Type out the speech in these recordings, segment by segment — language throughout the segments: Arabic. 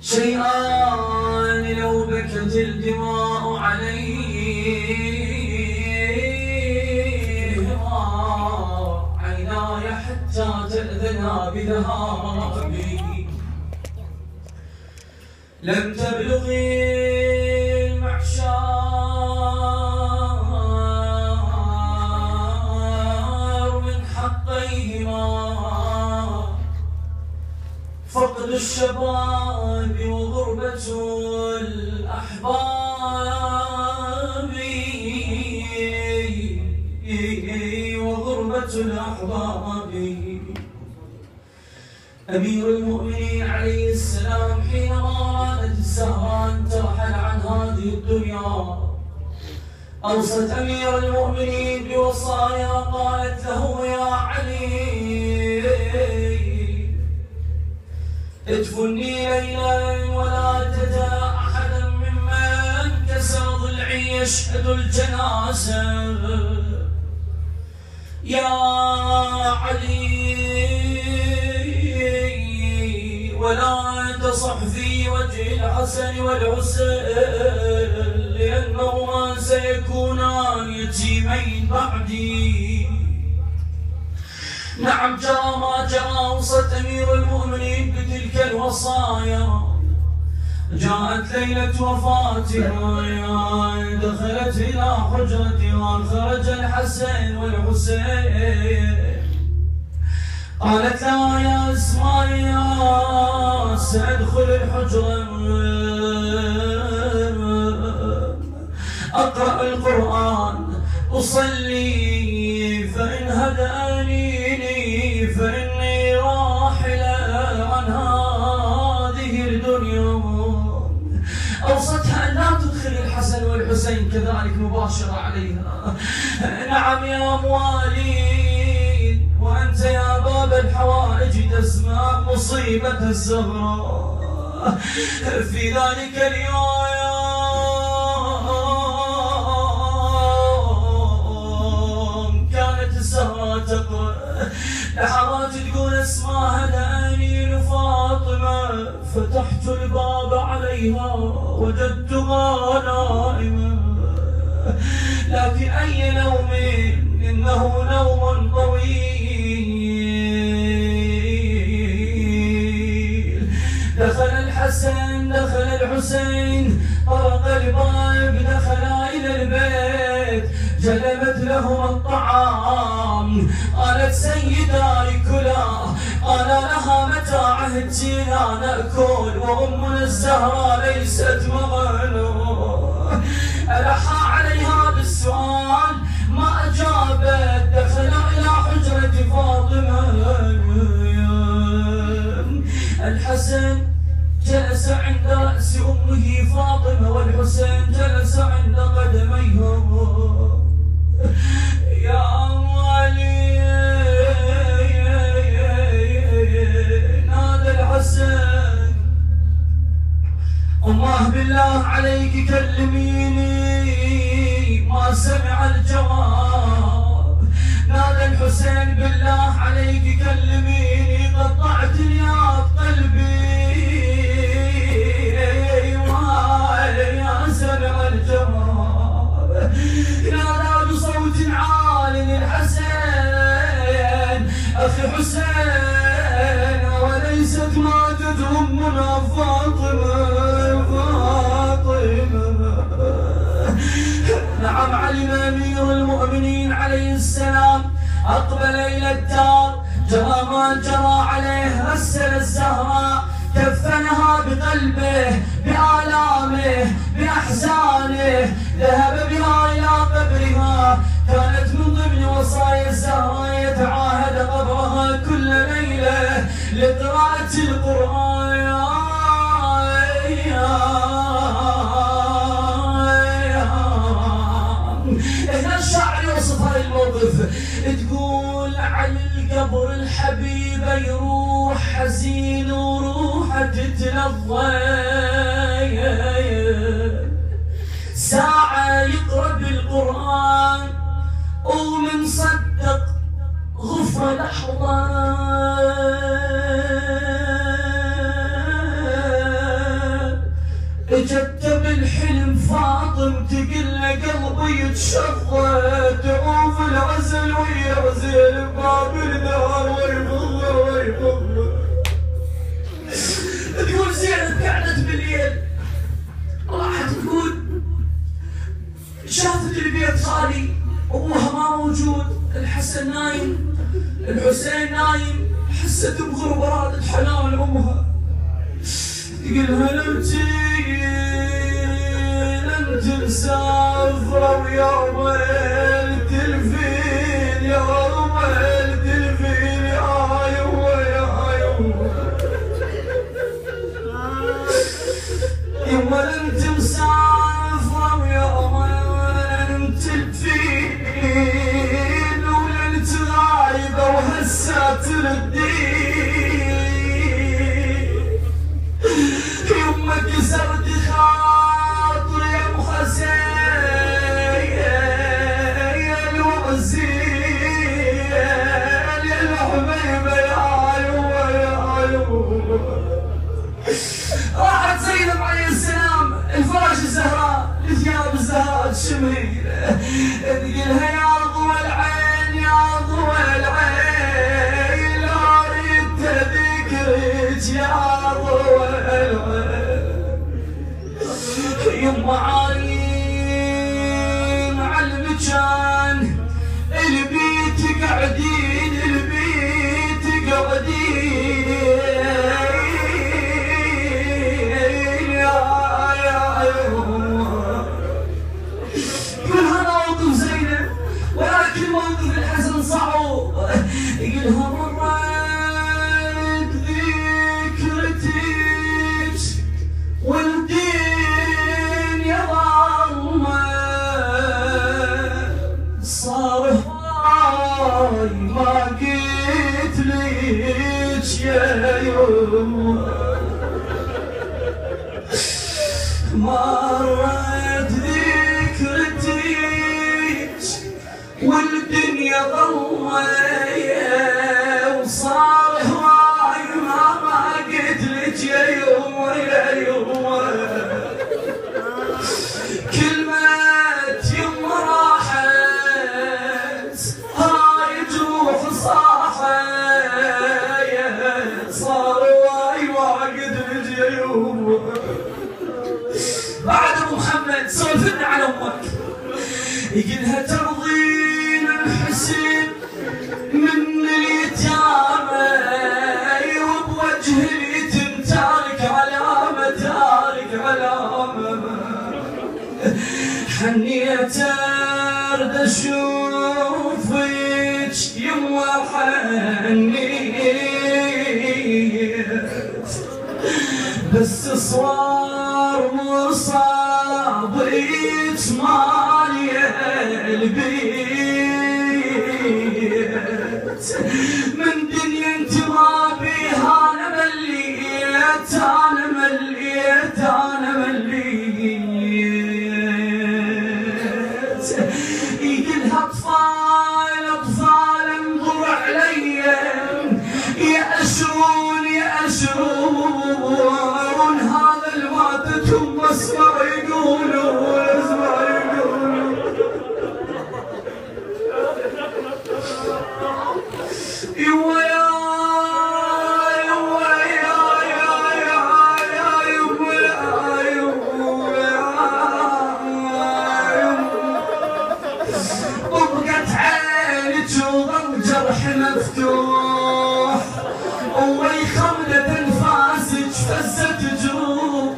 شيئان لو بكت الدماء عليهما عيناي حتى تأذنا بذهابي، لم تبلغي المعشار من حقيهما، فقد الشباب وغربة الأحباب، وغربة الأحباب. أمير المؤمنين عليه السلام حينما رادت الزهراء أن ترحل عن هذه الدنيا أوصت أمير المؤمنين بوصايا، قالت له: يا علي ادفني ليلا ولا تدع أحدا ممن كسر ضلعي يشهد الجنازة. يا علي ولا تصح في وجه الحسن والحسين، لأنهما سيكونان يتيمين بعدي. نعم جرى ما جرى، أوصت أمير المؤمنين بتلك الوصايا. جاءت ليلة وفاتها، دخلت إلى حجرتها، خرج الحسن والحسين. قالت لها: يا إسماعيل سأدخل الحجرة أقرأ القرآن أصلي، فإن هدأني فإني راحلة عن هذه الدنيا. أوصتها أن لا تدخل الحسن والحسين كذلك مباشرة عليها. نعم يا موالين، وأنت يا باب الحوائج تسمع مصيبة الزهراء في ذلك اليوم. كانت الزهراء تقرأ لحظات تقول: اسمع هداني لفاطمة، فتحت الباب عليها وجدتها نائمة، لكن أي نوم، إنه نوم طويل. دخل الحسن دخل الحسين، طرق الباب، دخلا إلى البيت، جلبت لهما الطعام. قالت: سيداي كلا. قال لها: متى عهدتينا نأكل وأمنا الزهراء ليست معنا؟ ألحى عليها بالسؤال ما أجابت. دخلا إلى حجرة فاطمة. الحسن جلس عند رأس أمه فاطمة، والحسين جلس عند قدميها. يا علي نادى الحسن: أماه بالله عليك كلميني. ما سمع الجواب. نادى الحسين: بالله عليك كلميني، قطعت الياق قلبي. ما سمع الجواب. نادى بصوت عال الحسن: أخي حسين، وليست ماتت أمنا فاطمة. نعم علم أمير المؤمنين عليه السلام، أقبل إلى الدار، جرى ما جرى عليه، غسل الزهراء، كفنها بقلبه، بآلامه، بأحزانه، ذهب بها إلى قبرها. كانت من ضمن وصايا الزهراء يتعاهد قبرها كل ليلة لقراءة القرآن. هنا الشاعر يوصف هذا الموقف، تقول: على القبر الحبيب يروح حزين وروحه تتلظى، ساعة يقرأ بالقرآن ومن صدق غفر لحظة. وجدت بالحلم فاطم تقل قلبي يتشظى تعوف العزل ويعزل باب الدار ويفض تقول زينب قعدت بالليل راحت تقول شافت البيت خالي ابوها ما موجود الحسن نايم الحسين نايم حست بغربة رادت حنان امها تقلها انت مسافرة ويا ولد الفيل يا ولد الفيل يا يوه يما انت مسافرة ويا ولد الفيل ولنت غايبة وهسه تردين يما كسرت خاطر يا ابو حسين يا الوزير يا الحبيبه يا عيوه راحت زينب عليه السلام الفراش الزهراء لثياب الزهراء تشمي تقلها يا ضوى العين يا ضوى العين لا اريد ذكرك يا ضوى يما عايم على المكان البيت قاعدين البيت قاعدين يقولها موقف زينب ولكن موقف الحسن صعب يقولها مرت ذكرتك والدين يا ظلمة صار هاي ما قلت ليش يا يوم مرت ذكرتك والدنيا ظلمة وصار هاي ما قلت لك يا يوم كلمة يما راحت هاي جروح صاحت صار واي واجد الجيوب بعد ابو محمد سولفنا عن امك يقلها ترضين الحسين من اليتامى وبوجه اليتم تارك علامة تارك علامة حنيت ارد اشوفك يما حنيت بس صار مصابك مالي البيت من دنيا انت ما بيها انا مليت انا مليت انا مليت يقلها اطفال اطفال انظر علي يأشرون هذا الوقت هم اسمع يقولون اسمع يقولون يوا يا طبقت عينك وظل جرح مفتوح ويخملة انفاسك فزت جروح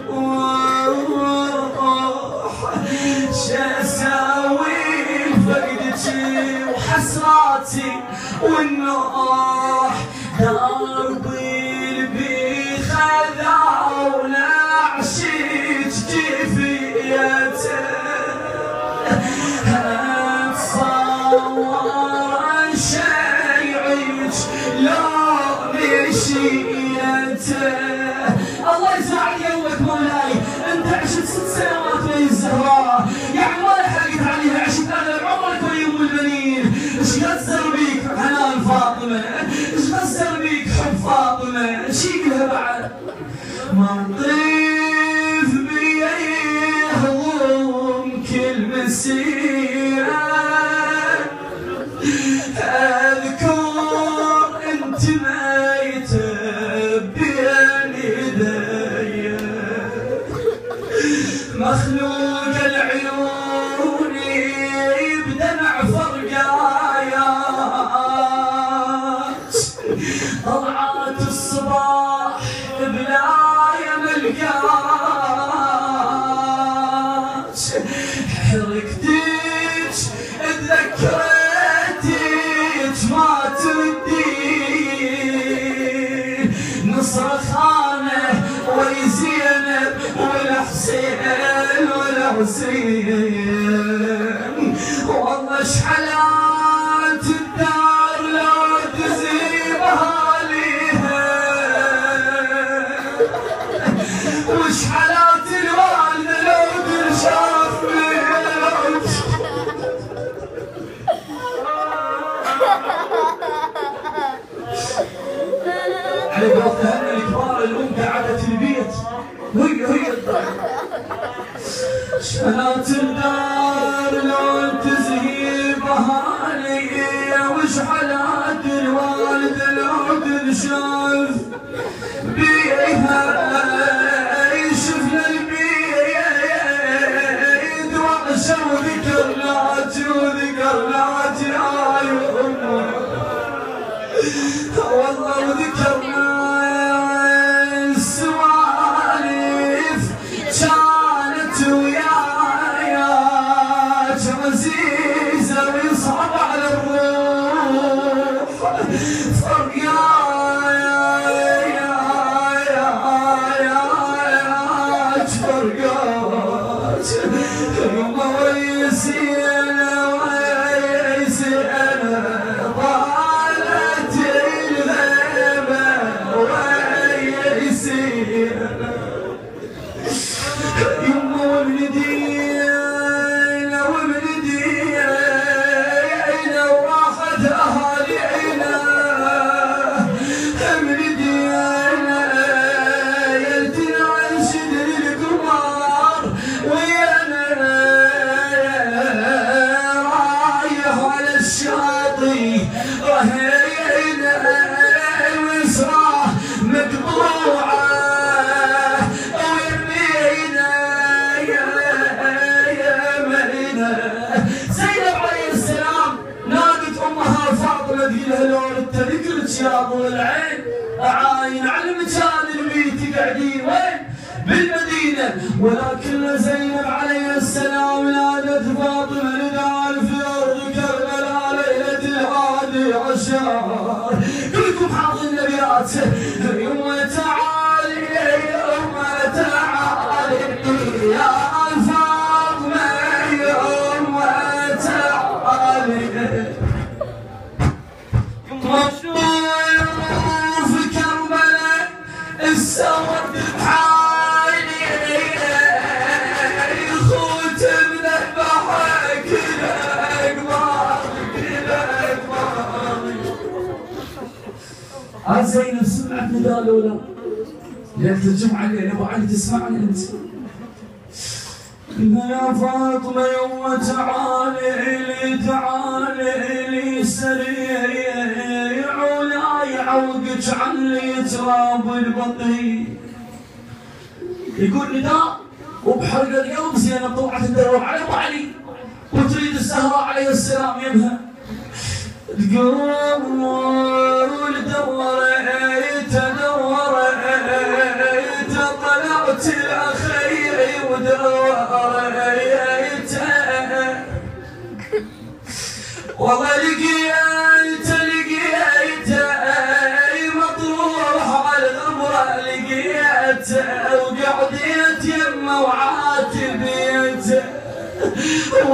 شاساوي فقدك وحسراتي والنوح دربي البي خذا ونعشيك جفيته اتصور شيعك لا مشيته الله يساعد يومك مولاي انت عشت 6 سنوات ويا الزهراء يعني ما لحقت عليها عشت انا عمرك ويا ام البنين ايش غزر بيك حنان فاطمه ايش غزر بيك حب فاطمه ايش يقولها بعد موقف بي السيرة أذكر أنت ميت بين يدي مخلوق العيون بدمع فرقايات طلعات الصباح بلايا ملقات حركتك تذكرتك ما تردين نصر خانه وي زينب والحسين والحسين والله شحلات الدار لو تزيب اهاليها وشحلات الوالده لو تنشاف على وقتها الكبار الام قعدت البيت هي الضحك شحلات الدار لو تزهيب اهاليها وشحلات الوالده لو تنشاف بيها شفنا البيت وعشا وذكرنات يا يمه والله وذكرنا السوالف كانت ويايا عزيزه ويصعب على الروح فرقات يما ويسينا طالت الغيبه ويسينا يما وبندينا وراحت اهالينا بندينا يلتنا انشد للقمر ويانا رايح على الشاطئ رهينا وسراه مقطوعه ويمينا يا مينا زينب عليه السلام نادت امها فاطمه تقول لها انت ذكرك يا ضوء العين اعاين على مكان البيت قاعدين وين؟ بالمدينه ولكن زينب عليه السلام نادت فاطمه نداء في ارض كربلاء ليله الحادي عشر كلكم حاضرين الابيات يوم تعالي يوم تعالي يا فاطمه يوم تعالي في كربلاء السود بحالي خوت من البحر كذا اكبر زينب سمعت نداء الاولاد ليله الجمعه الليله ابو علي تسمعني انت قلنا يا فاطمه يوم تعالي لي سريع ولا يعوقك عن لي تراب البطيء يقول نداء وبحرق القلب زينب طلعت تدور على ابو علي وتريد الزهراء عليه السلام يمها تقوم دورت طلعت الاخير ودورت والله لقيت